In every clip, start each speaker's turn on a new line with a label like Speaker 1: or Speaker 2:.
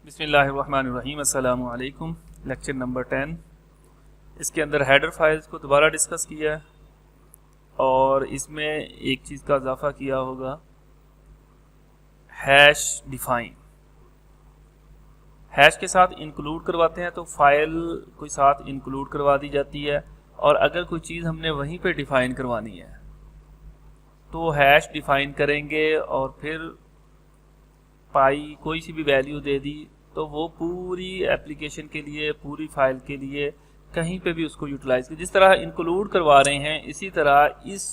Speaker 1: बिस्मिल्लाहिर्रहमानिर्रहीम। अस्सलामु अलैकुम। Lecture number 10। इसके अंदर हेडर फाइल्स को दोबारा डिस्कस किया है और इसमें एक चीज़ का इजाफा किया होगा, हैश डिफाइन। हैश के साथ इंक्लूड करवाते हैं तो फाइल कोई साथ इंक्लूड करवा दी जाती है, और अगर कोई चीज़ हमने वहीं पे डिफ़ाइन करवानी है तो हैश डिफ़ाइन करेंगे और फिर पाई कोई सी भी वैल्यू दे दी तो वो पूरी एप्लीकेशन के लिए, पूरी फाइल के लिए कहीं पे भी उसको यूटिलाइज कर, जिस तरह इंक्लूड करवा रहे हैं इसी तरह इस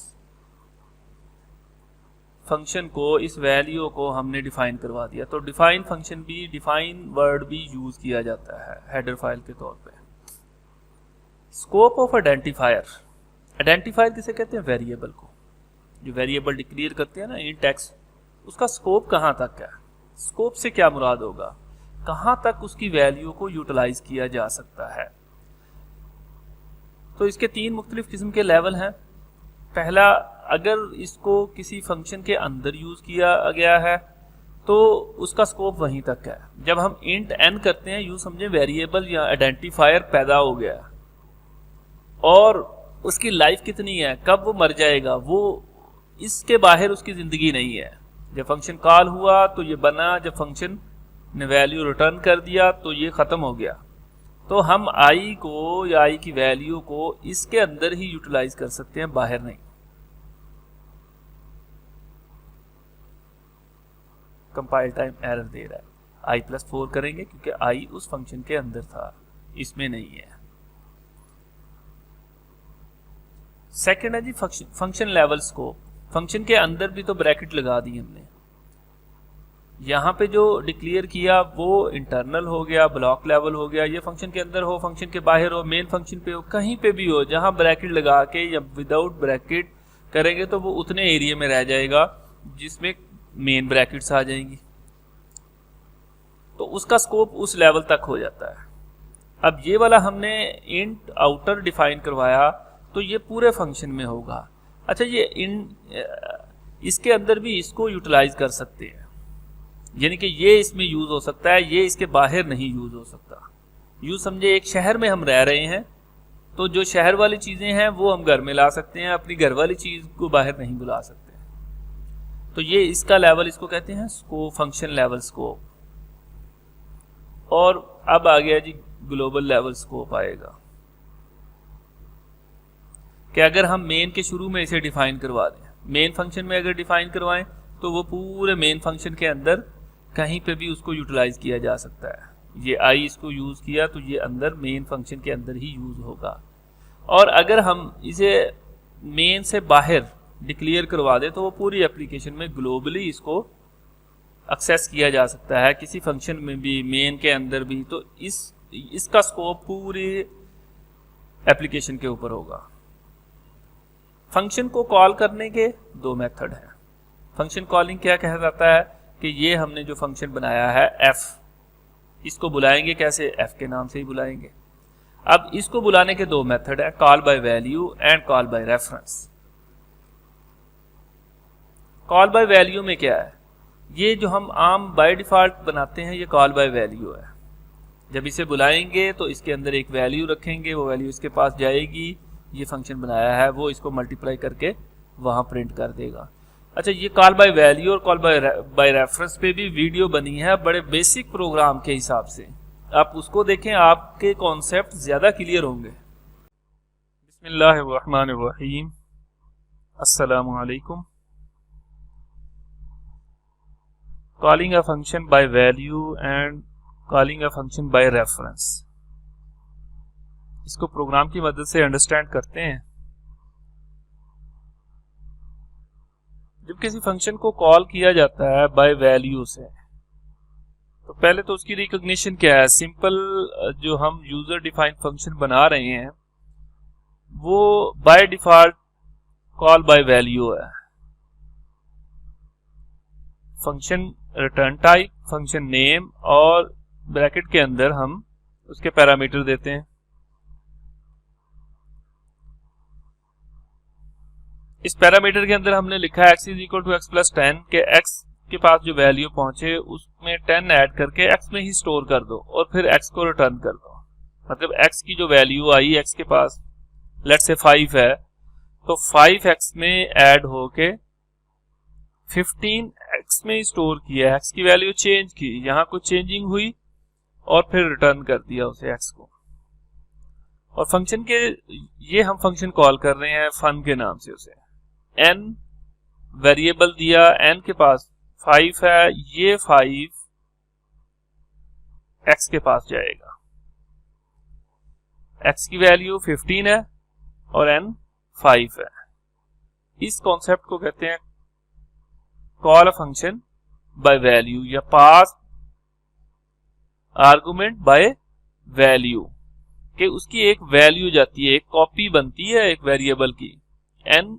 Speaker 1: फंक्शन को, इस वैल्यू को हमने डिफाइन करवा दिया। तो डिफाइन फंक्शन भी, डिफाइन वर्ड भी यूज किया जाता है हेडर फाइल के तौर पे। Scope of identifier. आइडेंटिफायर किसे कहते हैं? वेरिएबल को। जो वेरिएबल डिक्लेयर करते हैं ना इन टेक्स्ट, उसका स्कोप कहाँ तक है, स्कोप से क्या मुराद होगा, कहाँ तक उसकी वैल्यू को यूटिलाइज किया जा सकता है। तो इसके तीन मुख्तलिफ किस्म के लेवल हैं। पहला, अगर इसको किसी फंक्शन के अंदर यूज किया गया है तो उसका स्कोप वहीं तक है। जब हम इंट एन करते हैं, यूं समझे वेरिएबल या आइडेंटिफायर पैदा हो गया और उसकी लाइफ कितनी है, कब वो मर जाएगा, वो इसके बाहर उसकी जिंदगी नहीं है। जब फंक्शन कॉल हुआ तो ये बना, जब फंक्शन ने वैल्यू रिटर्न कर दिया तो ये खत्म हो गया। तो हम आई को या आई की वैल्यू को इसके अंदर ही यूटिलाइज कर सकते हैं, बाहर नहीं। कंपाइल टाइम एरर दे रहा है। i+4 करेंगे क्योंकि आई उस फंक्शन के अंदर था, इसमें नहीं है। सेकंड है जी फंक्शन लेवल स्कोप। फंक्शन के अंदर भी तो ब्रैकेट लगा दी हमने। यहाँ पे जो डिक्लेयर किया वो इंटरनल हो गया, ब्लॉक लेवल हो गया। ये फंक्शन के अंदर हो, फंक्शन के बाहर हो, मेन फंक्शन पे हो, कहीं पे भी हो, जहाँ ब्रैकेट लगा के या विदाउट ब्रैकेट करेंगे तो वो उतने एरिया में रह जाएगा जिसमें मेन ब्रैकेट्स आ जाएंगी। तो उसका स्कोप उस लेवल तक हो जाता है। अब ये वाला हमने इंट आउटर डिफाइन करवाया तो ये पूरे फंक्शन में होगा। अच्छा, ये इसके अंदर भी इसको यूटिलाइज कर सकते हैं, यानी कि ये इसमें यूज हो सकता है, ये इसके बाहर नहीं यूज हो सकता। यूं समझे एक शहर में हम रह रहे हैं तो जो शहर वाली चीजें हैं वो हम घर में ला सकते हैं, अपनी घर वाली चीज को बाहर नहीं बुला सकते। तो ये इसका लेवल, इसको कहते हैं स्कोप, फंक्शन लेवल स्कोप। और अब आ गया जी ग्लोबल लेवल स्कोप आएगा कि अगर हम मेन के शुरू में इसे डिफाइन करवा दें, मेन फंक्शन में अगर डिफाइन करवाएं तो वो पूरे मेन फंक्शन के अंदर कहीं पे भी उसको यूटिलाइज किया जा सकता है। ये आई इसको यूज किया तो ये अंदर मेन फंक्शन के अंदर ही यूज होगा। और अगर हम इसे मेन से बाहर डिक्लेयर करवा दें तो वो पूरी एप्लीकेशन में ग्लोबली इसको एक्सेस किया जा सकता है, किसी फंक्शन में भी, मेन के अंदर भी। तो इसका स्कोप पूरी एप्लीकेशन के ऊपर होगा। फंक्शन को कॉल करने के दो मेथड हैं। फंक्शन कॉलिंग क्या कहा जाता है कि ये हमने जो फंक्शन बनाया है f, इसको बुलाएंगे कैसे? f के नाम से ही बुलाएंगे। अब इसको बुलाने के दो मेथड है, call by value and call by reference. Call by value में क्या है? ये जो हम आम बाय डिफॉल्ट बनाते हैं ये कॉल बाय वैल्यू है। जब इसे बुलाएंगे तो इसके अंदर एक वैल्यू रखेंगे, वो वैल्यू इसके पास जाएगी, ये फंक्शन बनाया है वो इसको मल्टीप्लाई करके वहां प्रिंट कर देगा। अच्छा, ये कॉल बाय वैल्यू और कॉल बाय रेफरेंस पे भी वीडियो बनी है बड़े बेसिक प्रोग्राम के हिसाब से, आप उसको देखें, आपके कॉन्सेप्ट ज्यादा क्लियर होंगे। बिस्मिल्लाहिर्रहमानिर्रहीम। अस्सलामु अलैकुम। Calling a function by value and calling a function by reference, इसको प्रोग्राम की मदद से अंडरस्टैंड करते हैं। जब किसी फंक्शन को कॉल किया जाता है बाय वैल्यू से तो पहले तो उसकी रिकॉग्निशन क्या है? सिंपल जो हम यूजर डिफाइंड फंक्शन बना रहे हैं वो by default call by value है। Function return type, function name और ब्रैकेट के अंदर हम उसके पैरामीटर देते हैं। इस पैरामीटर के अंदर हमने लिखा है x = x + 10 के x के पास जो वैल्यू पहुंचे उसमें 10 ऐड करके x में ही स्टोर कर दो और फिर x को रिटर्न कर दो। मतलब x की जो वैल्यू आई x के पास लेट्स से 5 है, तो 5x में ऐड होके 15x में स्टोर किया, x की वैल्यू चेंज की, यहां कुछ चेंजिंग हुई और फिर रिटर्न कर दिया उसे x को। और फंक्शन के ये हम फंक्शन कॉल कर रहे हैं फन के नाम से, उसे n वेरिएबल दिया, n के पास 5 है, ये 5 x के पास जाएगा, x की वैल्यू 15 है और n 5 है। इस कॉन्सेप्ट को कहते हैं call a function by value या पास आर्गुमेंट बाय वैल्यू, कि उसकी एक वैल्यू जाती है, एक कॉपी बनती है एक वेरिएबल की। n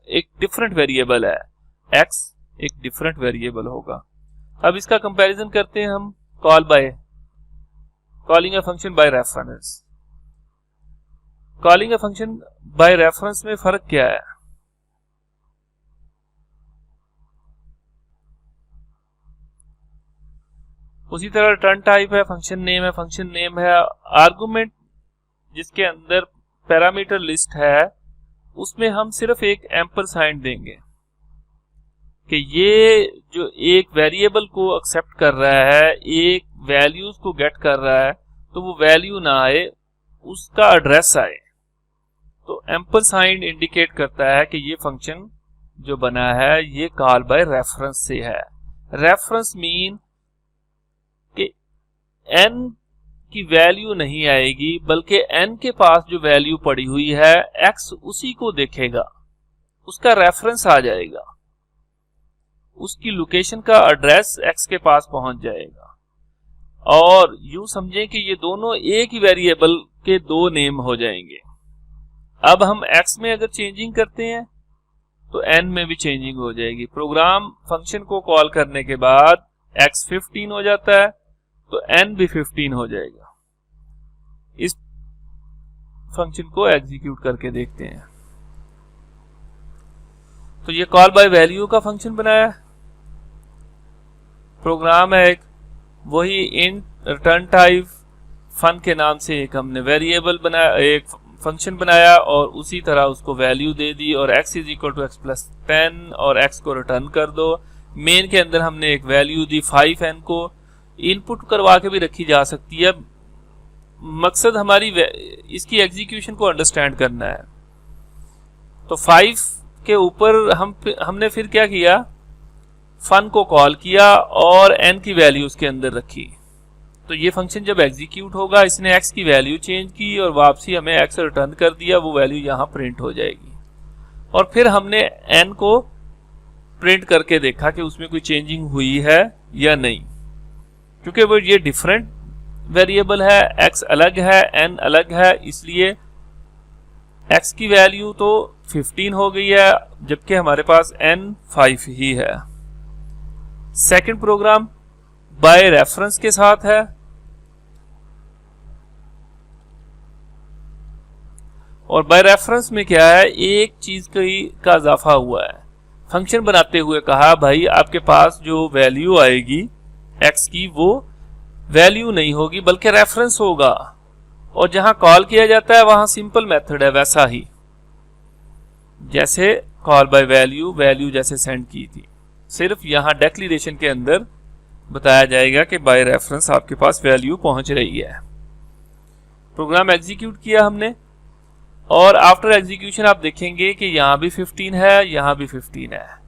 Speaker 1: एक डिफरेंट वेरिएबल है, x एक डिफरेंट वेरिएबल होगा। अब इसका कंपैरिजन करते हैं हम calling a function by reference. Calling a function by reference में फर्क क्या है? उसी तरह रिटर्न टाइप है, फंक्शन नेम है, फंक्शन नेम है, आर्गुमेंट जिसके अंदर पैरामीटर लिस्ट है उसमें हम सिर्फ एक एम्परसाइंड देंगे कि ये जो एक वेरिएबल को एक्सेप्ट कर रहा है, एक वैल्यूज को गेट कर रहा है, तो वो वैल्यू ना आए, उसका एड्रेस आए। तो एम्परसाइंड इंडिकेट करता है कि ये फंक्शन जो बना है ये कॉल बाय रेफरेंस से है। रेफरेंस मीन कि n की वैल्यू नहीं आएगी, बल्कि n के पास जो वैल्यू पड़ी हुई है x उसी को देखेगा, उसका रेफरेंस आ जाएगा, उसकी लोकेशन का एड्रेस x के पास पहुंच जाएगा। और यूं समझें कि ये दोनों एक ही वेरिएबल के दो नेम हो जाएंगे। अब हम x में अगर चेंजिंग करते हैं तो n में भी चेंजिंग हो जाएगी। प्रोग्राम फंक्शन को कॉल करने के बाद x 15 हो जाता है तो n भी 15 हो जाएगा। इस फंक्शन को एग्जीक्यूट करके देखते हैं। तो ये कॉल बाय वैल्यू का फंक्शन बनाया, प्रोग्राम है एक, वही इंट रिटर्न टाइप फन के नाम से एक हमने वेरिएबल बनाया, एक फंक्शन बनाया और उसी तरह उसको वैल्यू दे दी और x is equal to x+10 और x को रिटर्न कर दो। मेन के अंदर हमने एक वैल्यू दी 5n को, इनपुट करवा के भी रखी जा सकती है। मकसद हमारी इसकी एग्जीक्यूशन को अंडरस्टैंड करना है। तो 5 के ऊपर हमने फिर क्या किया, फन को कॉल किया और n की वैल्यू उसके अंदर रखी। तो ये फंक्शन जब एग्जीक्यूट होगा, इसने x की वैल्यू चेंज की और वापसी हमें x रिटर्न कर दिया, वो वैल्यू यहां प्रिंट हो जाएगी। और फिर हमने n को प्रिंट करके देखा कि उसमें कोई चेंजिंग हुई है या नहीं, क्योंकि वो ये डिफरेंट वेरिएबल है, x अलग है, n अलग है, इसलिए x की वैल्यू तो 15 हो गई है जबकि हमारे पास n 5 ही है। सेकंड प्रोग्राम बाय रेफरेंस के साथ है, और बाय रेफरेंस में क्या है, एक चीज का इजाफा हुआ है। फंक्शन बनाते हुए कहा भाई आपके पास जो वैल्यू आएगी x की वो वैल्यू नहीं होगी बल्कि रेफरेंस होगा, और जहां कॉल किया जाता है वहां सिंपल मेथड है, वैसा ही जैसे कॉल बाय वैल्यू, वैल्यू जैसे सेंड की थी, सिर्फ यहां डिक्लेरेशन के अंदर बताया जाएगा कि बाय रेफरेंस आपके पास वैल्यू पहुंच रही है। प्रोग्राम एग्जीक्यूट किया हमने और आफ्टर एग्जीक्यूशन आप देखेंगे कि यहां भी 15 है, यहां भी 15 है।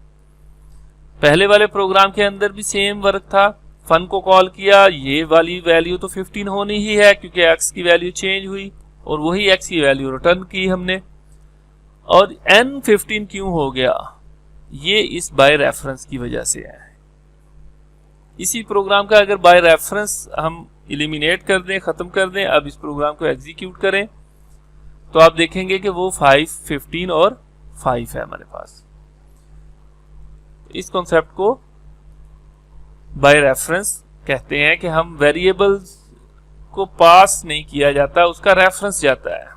Speaker 1: पहले वाले प्रोग्राम के अंदर भी सेम वर्क था, फन को कॉल किया, ये वाली वैल्यू तो 15 होनी ही है क्योंकि x की वैल्यू चेंज हुई और वही x की वैल्यू रिटर्न की हमने। और n 15 क्यों हो गया, ये इस बाय रेफरेंस की वजह से है। इसी प्रोग्राम का अगर बाय रेफरेंस हम एलिमिनेट कर दें, खत्म कर दें, अब इस प्रोग्राम को एग्जीक्यूट करें तो आप देखेंगे कि वो 5, 15 और 5 है हमारे पास। इस कॉन्सेप्ट को बाय रेफरेंस कहते हैं कि हम वेरिएबल्स को पास नहीं किया जाता, उसका रेफरेंस जाता है।